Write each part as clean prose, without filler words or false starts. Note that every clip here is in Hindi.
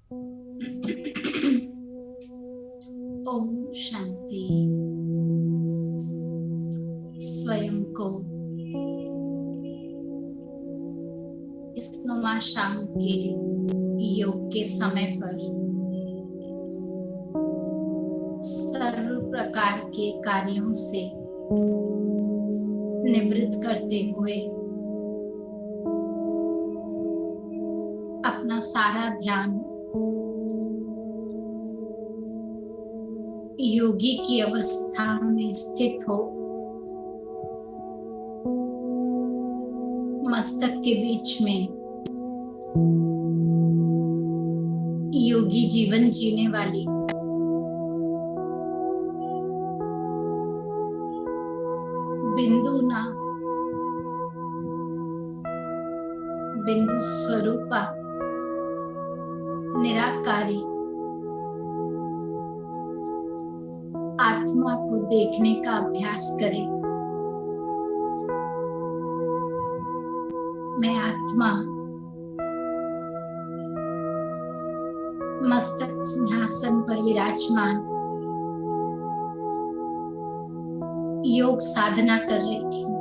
ओम शांति। स्वयं को इस नुमा शाम के योग के समय पर सर्व प्रकार के कार्यों से निवृत्त करते हुए अपना सारा ध्यान योगी की अवस्था में स्थित हो, मस्तक के बीच में योगी जीवन जीने वाली बिंदु ना बिंदु स्वरूपा निराकारी आत्मा को देखने का अभ्यास करें। मैं आत्मा मस्तक सिंहासन पर विराजमान योग साधना कर रही हूँ।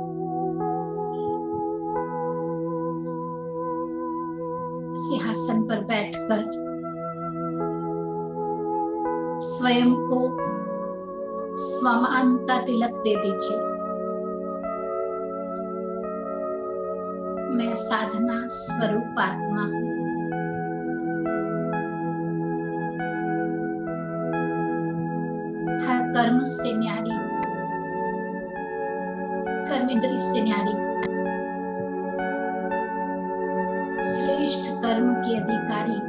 सिंहासन पर बैठकर स्वयं को स्वमान का तिलक दे दीजिए। मैं साधना स्वरूप आत्मा हूँ। हर कर्म से न्यारी, कर्मेंद्री से न्यारी, श्रेष्ठ कर्म की अधिकारी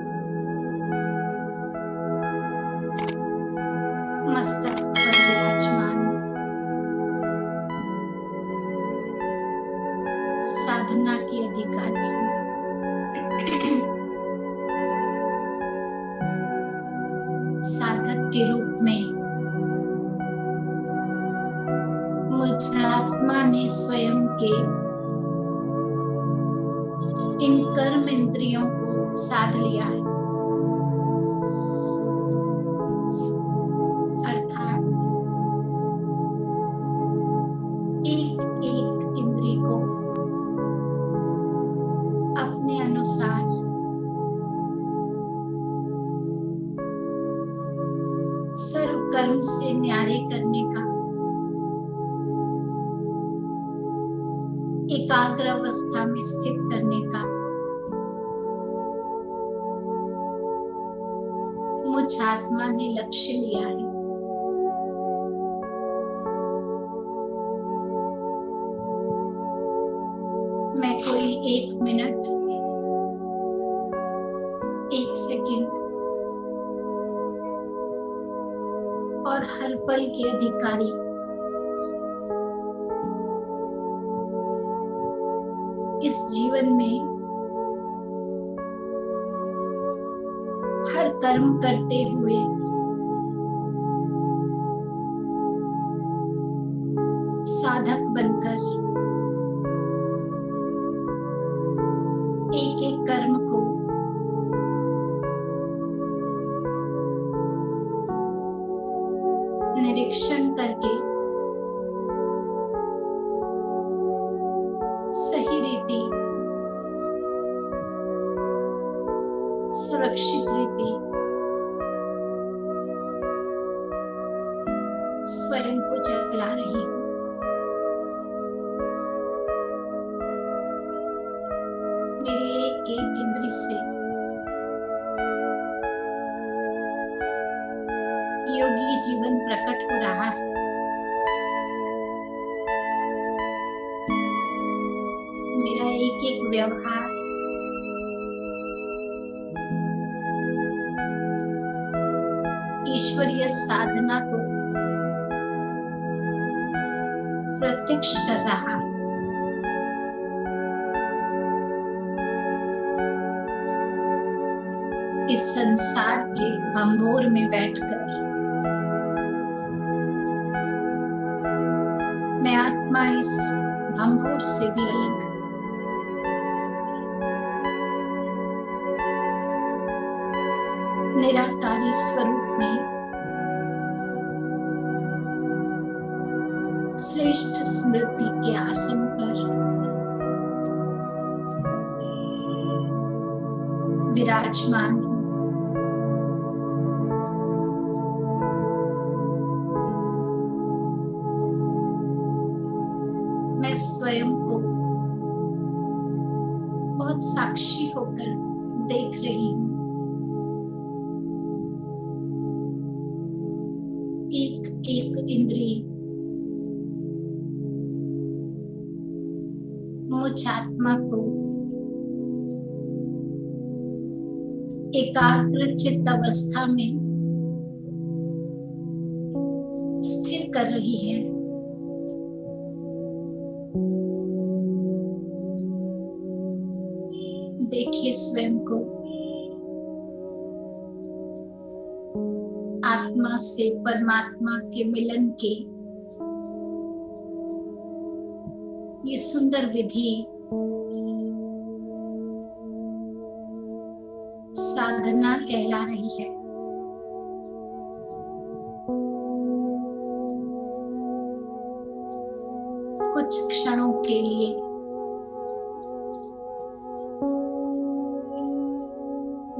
मस्तक पर विराजमान साधना की अधिकारी साधक के रूप में मुझ आत्मा ने स्वयं के इन कर्म इंद्रियों को साध लिया है। अर्थात एक एक इंद्रिय को अपने अनुसार सर्व कर्म से न्यारे करने का एकाग्र अवस्था में स्थित करने का मुझ आत्मा ने लक्ष्य लिया है। मैं कोई 1 मिनट, 1 सेकंड और हर पल के अधिकारी इस जीवन में हर कर्म करते हुए साधक बनकर एक एक कर्म को निरीक्षण करके सही रीति, सुरक्षित रीति स्वयं को चला रही हूँ। मेरे एक एक इंद्रिय से योगी जीवन प्रकट हो रहा है। मेरा एक एक व्यवहार ईश्वरीय साधना को प्रत्यक्ष कर रहा है। इस संसार के भंभोर में बैठकर मैं आत्मा इस भंभोर से भी अलग, निराकारी स्वरूप में श्रेष्ठ स्मृति के आसन पर विराजमान हूं। मैं स्वयं को बहुत साक्षी होकर देख रही हूं। एक एक इंद्रिय मुझ आत्मा को एकाग्र चित्त अवस्था में स्थिर कर रही है। देखिए स्वयं को आत्मा से परमात्मा के मिलन के ये सुंदर विधि साधना कहला रही है। कुछ क्षणों के लिए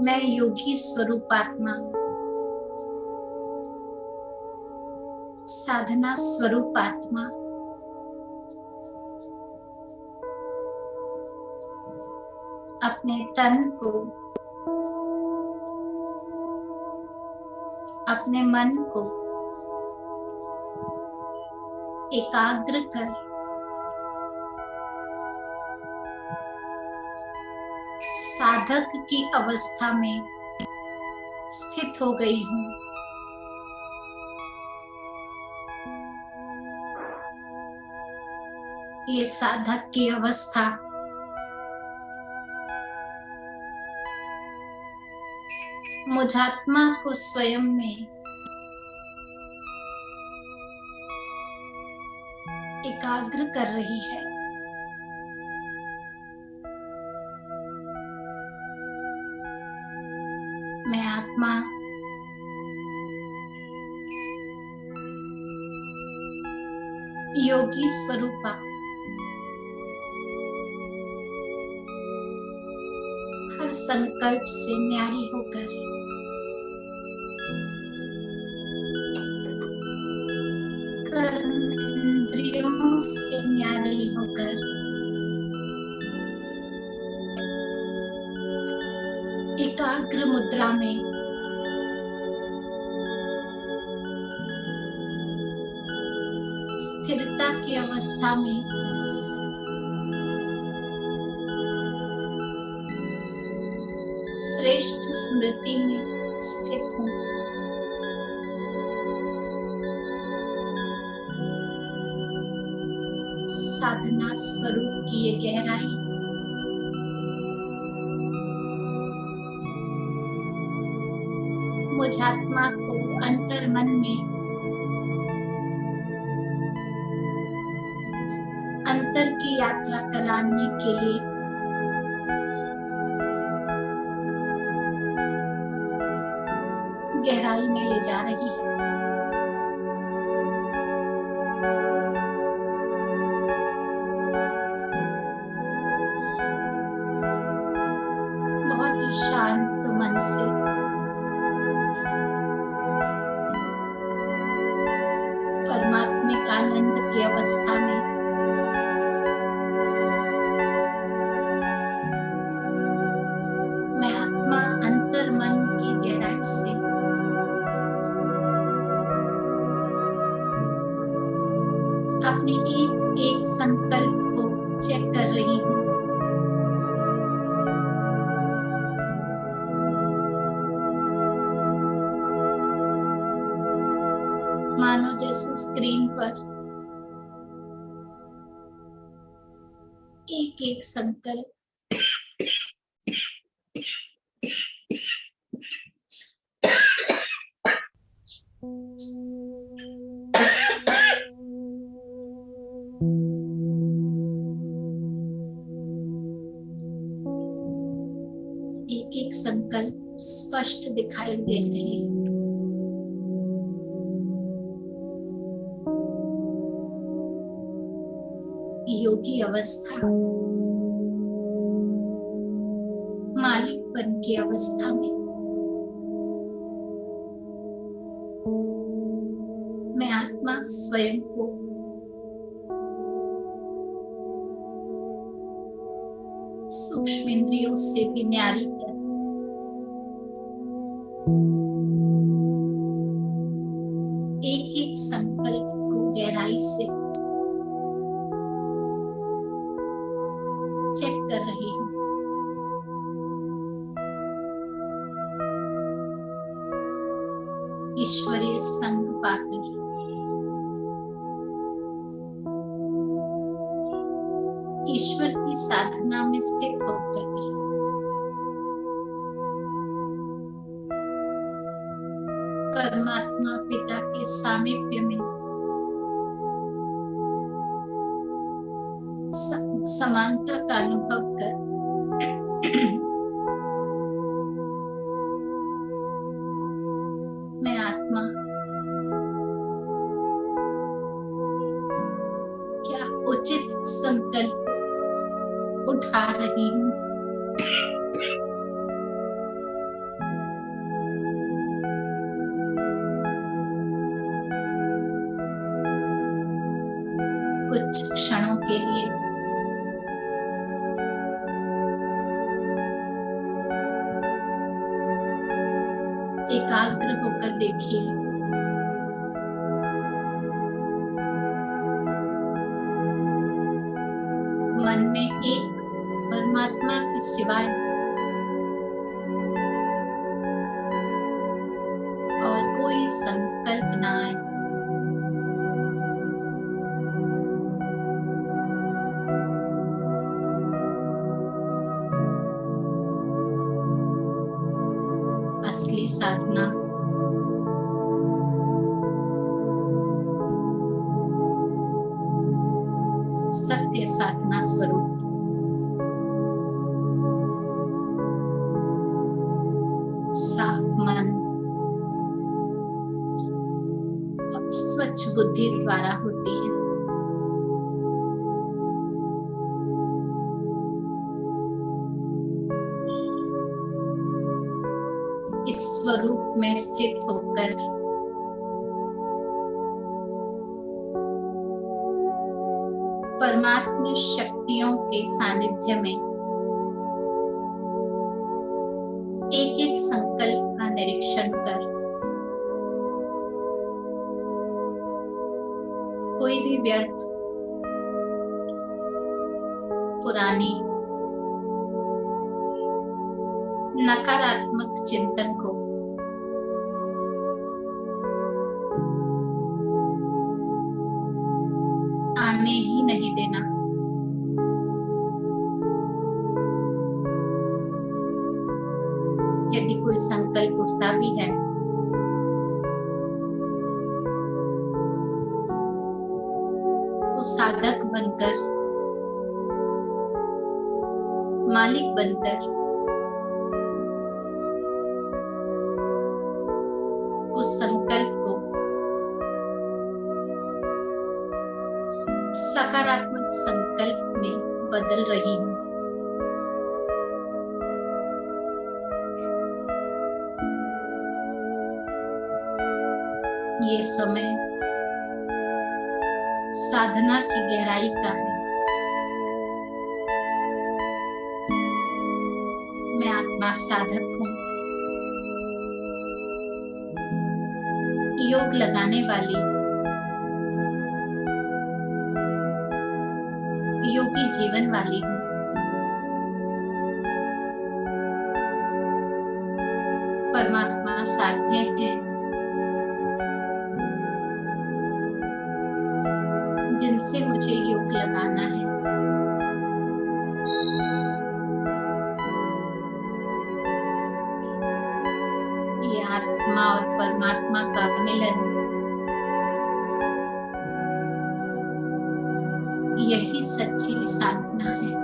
मैं योगी स्वरूप आत्मा, साधना स्वरूप आत्मा अपने तन को, अपने मन को एकाग्र कर साधक की अवस्था में स्थित हो गई हूं। ये साधक की अवस्था मुझ आत्मा को स्वयं में एकाग्र कर रही है। मैं आत्मा योगी स्वरूपा हर संकल्प से न्यारी होकर कर्म इंद्रियों से न्यारी होकर एकाग्र मुद्रा में स्थिरता की अवस्था में श्रेष्ठ स्मृति में स्थित हूं। साधना स्वरूप की ये गहराई मुझ आत्मा को अंतर मन में अंतर की यात्रा कराने के लिए गहराई में ले जा रही है। बहुत ही शांत मन से परमात्मिक आनंद की अवस्था में मैं आत्मा अंतर मन की गहराई से अपने एक एक संकल्प को चेक कर रही हूँ। मानो जैसे स्क्रीन पर एक एक संकल्प एक एक संकल्प स्पष्ट दिखाई दे रहे हैं। योगी अवस्था, मालिकपन की अवस्था में मैं आत्मा स्वयं को सूक्ष्म इंद्रियों से भी न्यारी कर एक एक संकल्प को गहराई से चेक कर रही हूँ। ईश्वरीय संग पाकर ईश्वर की साधना में स्थित होकर परमात्मा पिता के सामीप्य में समानता का अनुभव कर मैं आत्मा क्या उचित संकल्प उठा रही हूँ। कुछ क्षणों के लिए एकाग्र होकर देखिए। मन में एक परमात्मा के सिवाय और कोई संकल्प ना आए। असली साधना सत्य साधना स्वरूप साफ मन और स्वच्छ बुद्धि द्वारा होती है। इस स्वरूप में स्थित होकर परमात्मा शक्तियों के सानिध्य में एक एक संकल्प का निरीक्षण कर कोई भी व्यर्थ पुरानी नकारात्मक चिंतन को आने ही नहीं देना। यदि कोई संकल्प उठता भी है तो साधक बनकर, मालिक बनकर उस संकल्प को सकारात्मक संकल्प में बदल रही हूँ। ये समय साधना की गहराई का है। मैं आत्मा साधक हूँ, योग लगाने वाली योगी जीवन वाली हूँ। परमात्मा साध्य है जिनसे मुझे योग लगाना है। ये आत्मा और परमात्मा का मिलन, यही सच्ची साधना है।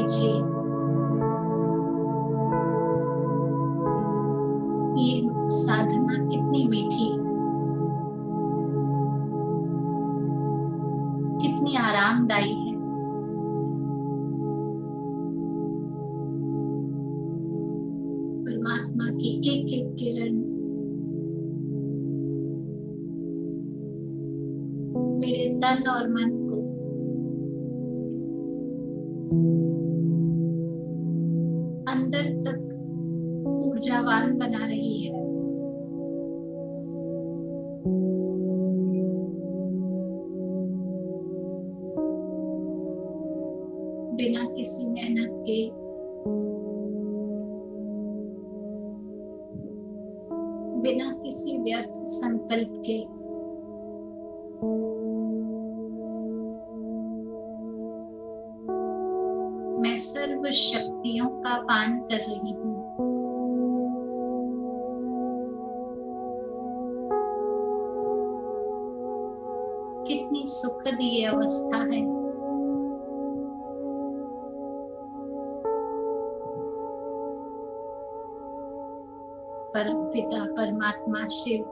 लीजिए, ये साधना कितनी मीठी, कितनी आरामदायी है। परमात्मा की एक एक किरण मेरे तन और मन को अंदर तक ऊर्जावान बना रही है। बिना किसी मेहनत के, बिना किसी व्यर्थ संकल्प के मैं सर्व शक्तियों का पान कर रही हूँ। कितनी सुखद ये अवस्था है। परम पिता परमात्मा शिव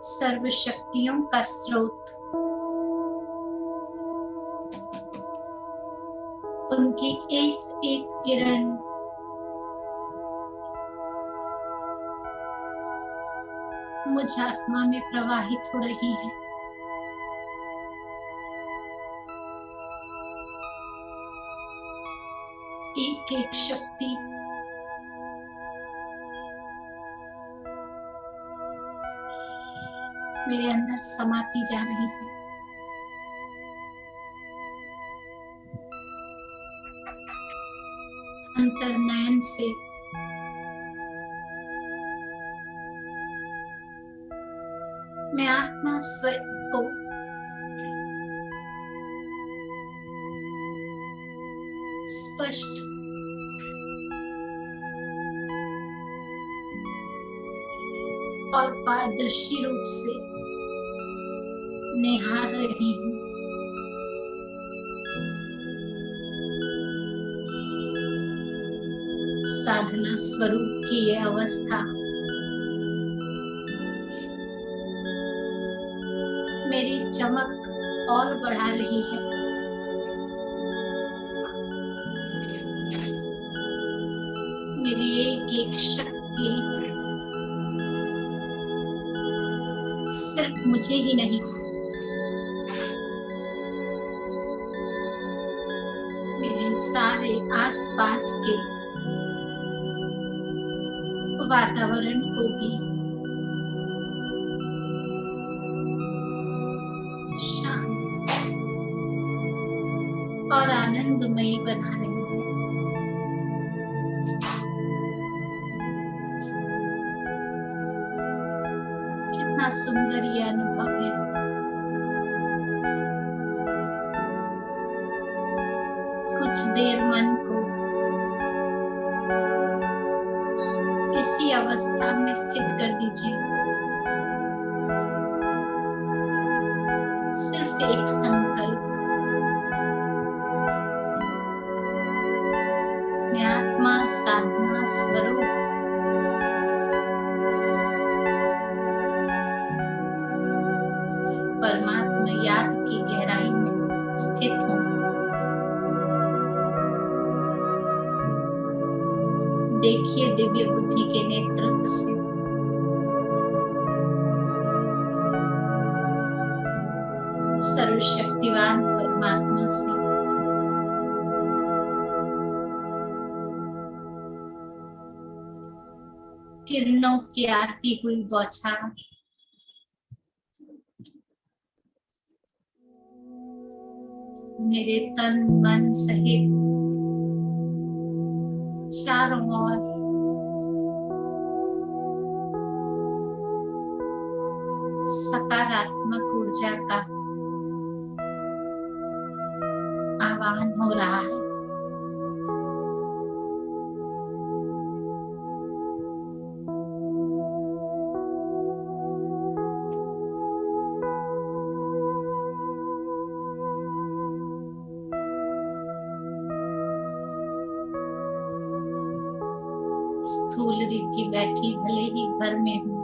सर्व शक्तियों का स्रोत, उनकी एक एक किरण मुझ आत्मा में प्रवाहित हो रही है। एक एक शक्ति मेरे अंदर समाती जा रही है। अंतर्नयन से मैं आत्मा स्वयं को स्पष्ट और पारदर्शी रूप से निहार रही हूँ। साधना स्वरूप की यह अवस्था मेरी चमक और बढ़ा रही है। मेरी एक एक शक्ति सिर्फ मुझे ही नहीं, मेरे सारे आसपास के वातावरण को भी शांत और आनंदमयी बना रही है। कितना सुंदर ये अनुभव है। कुछ देर मन को इसी अवस्था में स्थित कर दीजिए। सिर्फ एक संकल्प, मैं आत्मा साधना स्वरूप परमात्मा याद की गहराई में स्थित हूँ। देखिए दिव्य बुद्धि के नेत्र से सर्वशक्तिवान परमात्मा से किरणों की आती हुई बौछार मेरे तन मन सहित चारों ओर सकारात्मक ऊर्जा का आह्वान हो रहा है। बैठी भले ही घर में हूँ,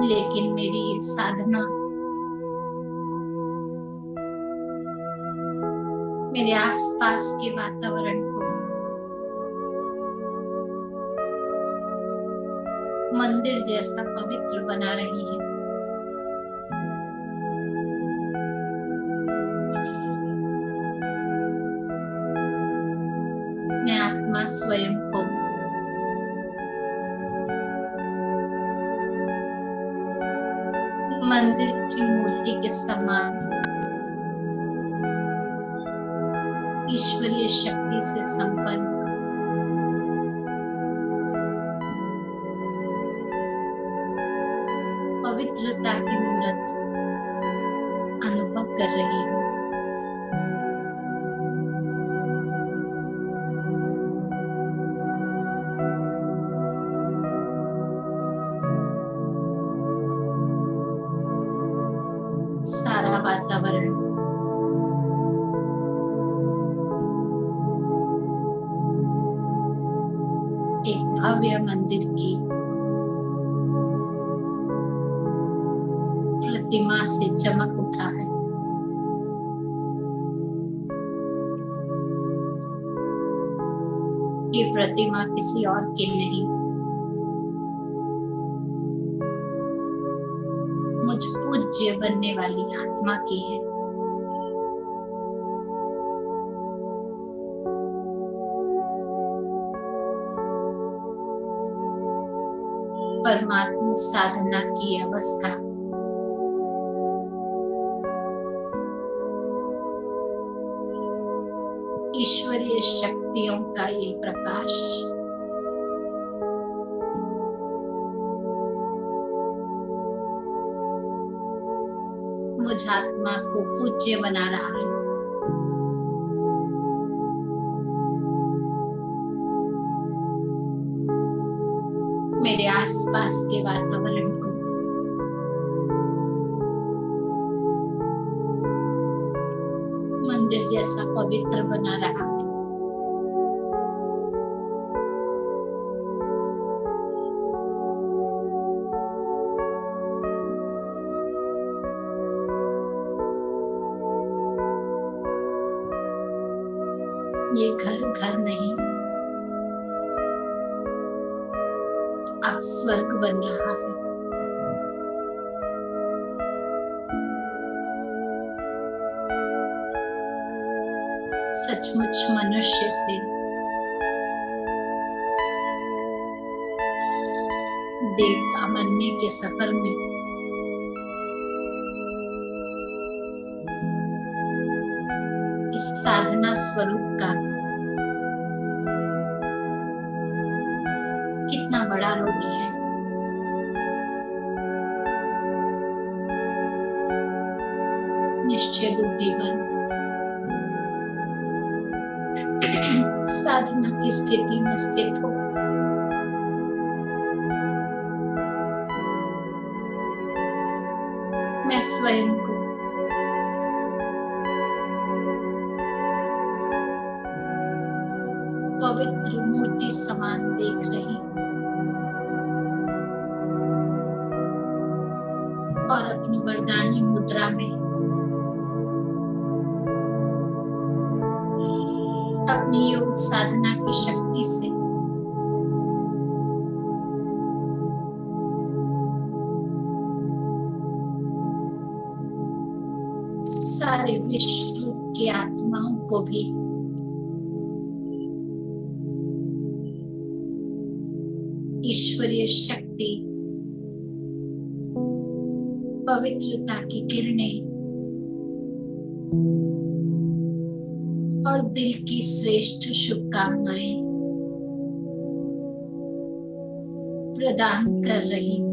लेकिन मेरी ये साधना मेरे आसपास के वातावरण को मंदिर जैसा पवित्र बना रही है। मैं आत्मा स्वयं को मंदिर की मूर्ति के समान ईश्वरीय शक्ति से संपन्न पवित्रता की मूर्त अनुभव कर रही हूँ। सारा वातावरण एक भव्य मंदिर की प्रतिमा से चमक उठा है। ये प्रतिमा किसी और की नहीं, मुझ पूज्य बनने वाली आत्मा की है। परमात्मा साधना की अवस्था ईश्वरीय शक्तियों का ये प्रकाश मुझ आत्मा को पूज्य बना रहा है। मेरे आसपास के वातावरण को मंदिर जैसा पवित्र बना रहा है। ये घर नहीं, अब स्वर्ग बन रहा है। सचमुच मनुष्य से देवता बनने के सफर में इस साधना स्वरूप का कितना बड़ा रोल है। निश्चय बुद्धिमान साधना की स्थिति में स्थित हो, मैं स्वयं को पवित्र मूर्ति समान देख रही और अपनी वरदानी मुद्रा में अपनी योग साधना की शक्ति से सारे विश्व की आत्माओं को भी ईश्वरीय शक्ति पवित्रता की किरणें और दिल की श्रेष्ठ शुभकामनाएं प्रदान कर रही हूं।